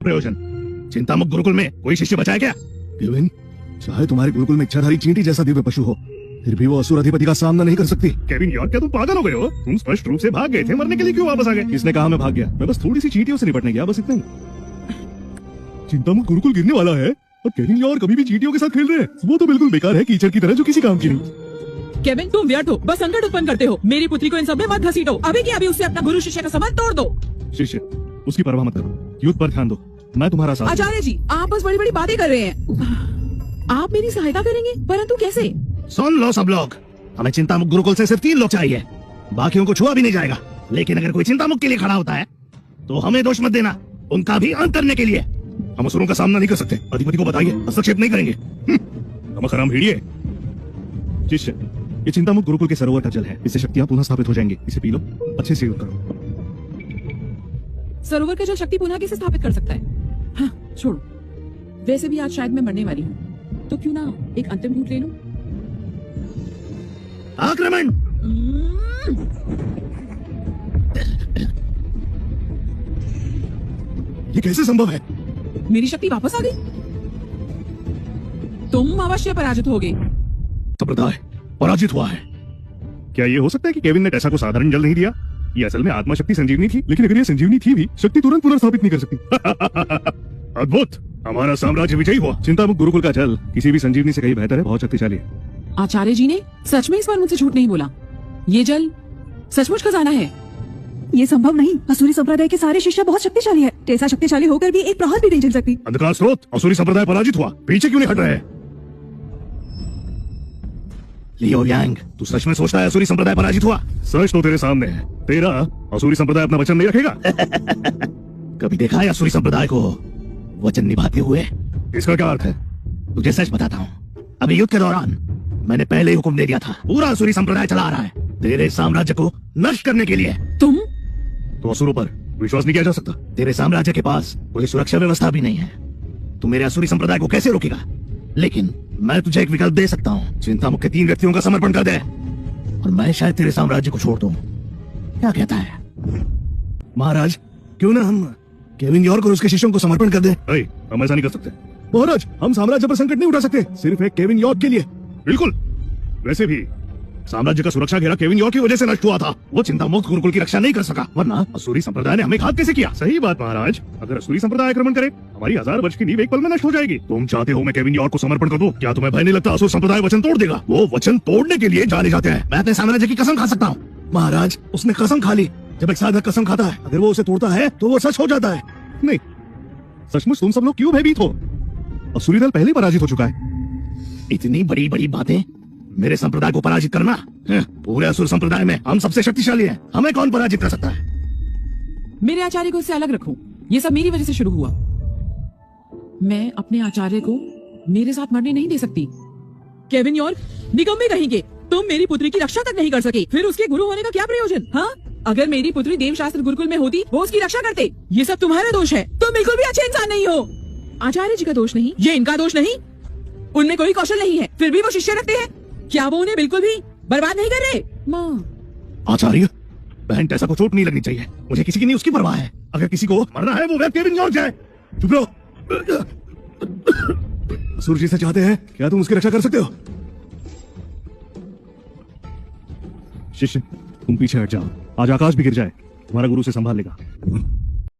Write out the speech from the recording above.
प्रयोजन? चिंतामुक्त गुरुकुल में कोई शिष्य बचा है क्या? केविन, चाहे तुम्हारे गुरुकुल में इच्छाधारी चींटी जैसा दिव्य पशु हो, फिर भी वो असुर अधिपति का सामना नहीं कर सकती। केविन यॉर्क, क्या तुम पागल हो गए हो? तुम स्पष्ट रूप से भाग गए थे, मरने के लिए क्यों वापस आ गए? किसने कहा मैं भाग गया? मैं बस थोड़ी सी चींटियों से निपटने गया, बस इतना ही। चिंतामुक्त गुरुकुल गिरने वाला है और केविन यॉर्क अभी भी चींटियों के साथ खेल रहे हैं। वो तो बिल्कुल बेकार है, कीचड़ की तरह जो किसी काम की नहीं। केविन, तुम व्यर्थ हो, बस संकट उत्पन्न करते हो। मेरी पुत्री को इन सब में मत घसीटो। अभी की अभी उससे अपना गुरु शिष्य का संबंध तोड़ दो। शिष्य, उसकी परवाह मत करो, युद्ध पर ध्यान दो, मैं तुम्हारा साथ। आचार्य जी, आप बस बड़ी बड़ी बातें कर रहे हैं। आप मेरी सहायता करेंगे, परंतु कैसे? सुन लो सब लोग, हमें चिंतामुक्त गुरुकुल से सिर्फ 3 लोग चाहिए, बाकियों को छुआ भी नहीं जाएगा। लेकिन अगर कोई चिंतामुक्त के लिए खड़ा होता है तो हमें दोष मत देना, उनका भी अंत करने के लिए। हम असुरों का सामना नहीं कर सकते, अधिपति को बताइए, हस्तक्षेप नहीं करेंगे। नमक हराम भेड़िए। शिष्य, ये चिंतामुक्त गुरुकुल के सरोवर का जल है, इससे शक्तियां पुनः स्थापित हो जाएंगी, इसे पी लो, अच्छे से यूज करो। सरोवर का जल शक्ति पुनः कैसे स्थापित कर सकता है? हाँ, छोड़ो। वैसे भी आज शायद मैं मरने वाली हूँ, तो क्यों ना एक अंतिम घूंट ले लूं? आक्रमण! ये कैसे संभव है? मेरी शक्ति वापस आ गई। तुम अवश्य पराजित होगे। संप्रदाय पराजित हुआ है। क्या ये हो सकता है कि केविन ने टेसा को साधारण जल नहीं दिया? ये असल में आत्मा शक्ति संजीवनी थी, लेकिन अगर ये संजीवनी थी भी, शक्ति तुरंत पुनर्स्थापित नहीं कर सकती। अद्भुत, हमारा साम्राज्य विजयी हुआ। चिंतामुक्त गुरुकुल का जल किसी भी संजीवनी से कहीं बेहतर है, बहुत शक्तिशाली है। आचार्य जी ने सच में इस बार मुझसे झूठ नहीं बोला। ये जल सचमुच खजाना है। ये संभव नहीं। असुरी संप्रदाय के सारे शिष्य बहुत शक्तिशाली है। टेसा शक्तिशाली होकर भी एक प्रहर भी नहीं झेल सकती। अंधकार स्रोत, असुरी संप्रदाय पराजित हुआ, पीछे क्यों नहीं हट रहे? लियो यांग, तू सच में सोचता है असुरी संप्रदाय पराजित हुआ? सच तो तेरे सामने है। तेरा असुरी संप्रदाय अपना वचन नहीं रखेगा। कभी देखा है असुरी संप्रदाय को वचन निभाते हुए? इसका क्या अर्थ है? तुझे सच बताता हूँ, अभी युद्ध के दौरान मैंने पहले ही हुक्म दे दिया था। पूरा असुरी संप्रदाय चला आ रहा है तेरे साम्राज्य को नष्ट करने के लिए। तुम तो असुरों पर विश्वास नहीं किया जा सकता। तेरे साम्राज्य के पास कोई सुरक्षा व्यवस्था भी नहीं है, तू मेरे असुरी संप्रदाय को कैसे रोकेगा? लेकिन मैं तुझे एक विकल्प दे सकता हूँ। चिंतामुक्त के 3 व्यक्तियों का समर्पण कर दे और मैं शायद तेरे साम्राज्य को छोड़ दूं। क्या कहता है? महाराज, क्यों ना हम केविन यॉर्क और उसके शिष्यों को समर्पण कर दें? हम ऐसा नहीं कर सकते। महाराज, हम साम्राज्य पर संकट नहीं उठा सकते, सिर्फ एक केविन यॉर्क के लिए। बिल्कुल। वैसे भी साम्राज्य का सुरक्षा घेरा केविन यॉर्क की वजह से नष्ट हुआ था। वो चिंतामुक्त गुरुकुल की रक्षा नहीं कर सका, वरना असुरी संप्रदाय ने हमें घात कैसे किया? सही बात महाराज, अगर असुरी संप्रदाय आक्रमण करे, हमारी 1000 वर्ष की नींव एक पल में नष्ट हो जाएगी। तुम चाहते हो मैं केविन यॉर्क को समर्पण कर दूं? क्या तुम्हें भय नहीं लगता असुर संप्रदाय वचन तोड़ देगा? वो वचन तोड़ने के लिए जाने जाते हैं। मैं अपने साम्राज्य की कसम खा सकता हूँ। महाराज, उसने कसम खा ली। जब एक साधक कसम खाता है, अगर वो उसे तोड़ता है तो वो सच हो जाता है। नहीं, सचमुच तुम सब लोग क्यों भयभीत हो? असुरी दल पहले पराजित हो चुका है। इतनी बड़ी बड़ी बातें, मेरे संप्रदाय को पराजित करना? पूरे असुर संप्रदाय में हम सबसे शक्तिशाली हैं, हमें कौन पराजित कर सकता है? मेरे आचार्य को इससे अलग रखो। ये सब मेरी वजह से शुरू हुआ। मैं अपने आचार्य को मेरे साथ मरने नहीं दे सकती। केविन यॉर्क, निकम्मे कहेंगे, तुम मेरी पुत्री की रक्षा तक नहीं कर सके, फिर उसके गुरु होने का क्या प्रयोजन? हाँ, अगर मेरी पुत्री देवशास्त्र गुरुकुल में होती, वो उसकी रक्षा करते। ये सब तुम्हारा दोष है। तुम बिल्कुल भी अच्छे इंसान नहीं हो। आचार्य जी का दोष नहीं, ये इनका दोष नहीं। उनमें कोई कौशल नहीं है, फिर भी वो शिष्य रखते हैं। क्या वो उन्हें बिल्कुल भी बर्बाद नहीं कर रहे? माँ, आचार्य, बहन टेसा को चोट नहीं लगनी चाहिए। मुझे किसी की नहीं उसकी परवाह है। अगर किसी को मरना है वो केविन यॉर्क जाए। चुप रहो। असुर जी से चाहते हैं, क्या तुम उसकी रक्षा कर सकते हो? शिष्य, तुम पीछे हट जाओ, आज आकाश भी गिर जाए, तुम्हारा गुरु से संभाल लेगा।